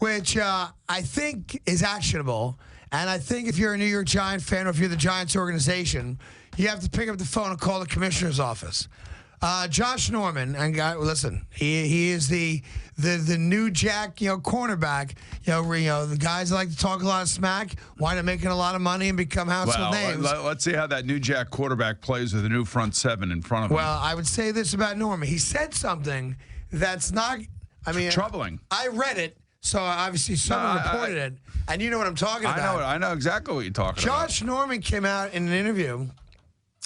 which I think is actionable. And I think if you're a New York Giant fan or if you're the Giants organization, you have to pick up the phone and call the commissioner's office. Josh Norman, and listen, he is the new Jack, cornerback. The guys that like to talk a lot of smack, wind up making a lot of money and become household names. Let's see how that new Jack quarterback plays with the new front seven in front of him. Well, I would say this about Norman. He said something that's not, troubling. I read it, so obviously someone reported it, and you know what I'm talking about. I know exactly what you're talking about. Josh Norman came out in an interview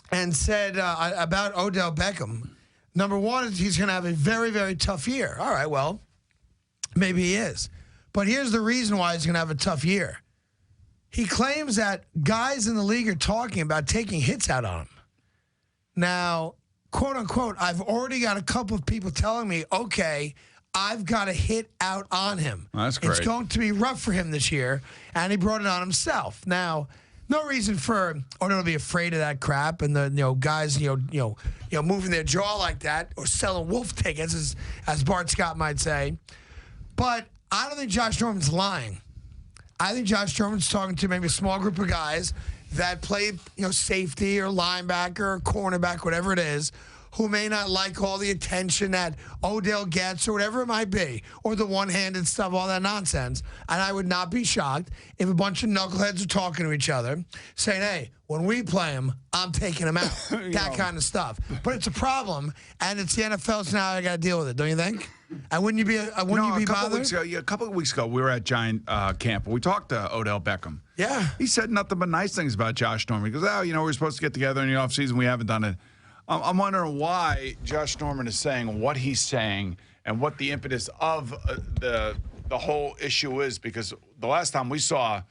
and said about Odell Beckham, number one, he's going to have a very, very tough year. All right, well, maybe he is. But here's the reason why he's going to have a tough year. He claims that guys in the league are talking about taking hits out on him. Now, quote, unquote, I've already got a couple of people telling me, okay, I've got a hit out on him. That's great. It's going to be rough for him this year, and he brought it on himself. Now, no reason for Odell to be afraid of that crap, and the guys moving their jaw like that or selling wolf tickets, as Bart Scott might say. But I don't think Josh Norman's lying. I think Josh Norman's talking to maybe a small group of guys that play safety or linebacker or cornerback, whatever it is, who may not like all the attention that Odell gets or whatever it might be, or the one-handed stuff, all that nonsense. And I would not be shocked if a bunch of knuckleheads are talking to each other, saying, hey, when we play him, I'm taking him out. That kind of stuff. But it's a problem, and it's the NFL, so now I got to deal with it, don't you think? And wouldn't you be bothered? A couple of weeks ago, we were at Giant camp, and we talked to Odell Beckham. Yeah. He said nothing but nice things about Josh Norman. He goes, we're supposed to get together in the offseason. We haven't done it. I'm wondering why Josh Norman is saying what he's saying and what the impetus of the whole issue is, because the last time we saw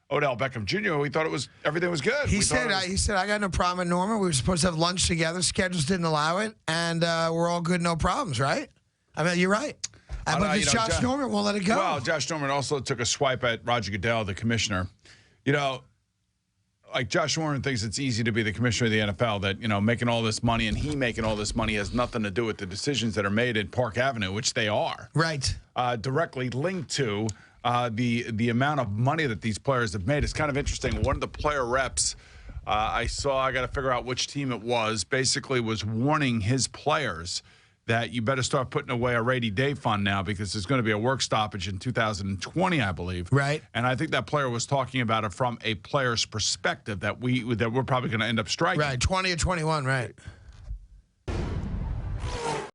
Odell Beckham Jr., we thought everything was good. He said, I got no problem with Norman. We were supposed to have lunch together. Schedules didn't allow it, and we're all good, no problems, right? I mean, you're right. But Josh Norman won't let it go. Well, Josh Norman also took a swipe at Roger Goodell, the commissioner. Like Josh Norman thinks it's easy to be the commissioner of the NFL, that, making all this money and he making all this money has nothing to do with the decisions that are made at Park Avenue, which they are. Right. Directly linked to the amount of money that these players have made. It's kind of interesting. One of the player reps I got to figure out which team it was, basically was warning his players that you better start putting away a rainy-day fund now, because there's going to be a work stoppage in 2020, I believe. Right. And I think that player was talking about it from a player's perspective, that we're probably going to end up striking. Right, 20 or 21, right.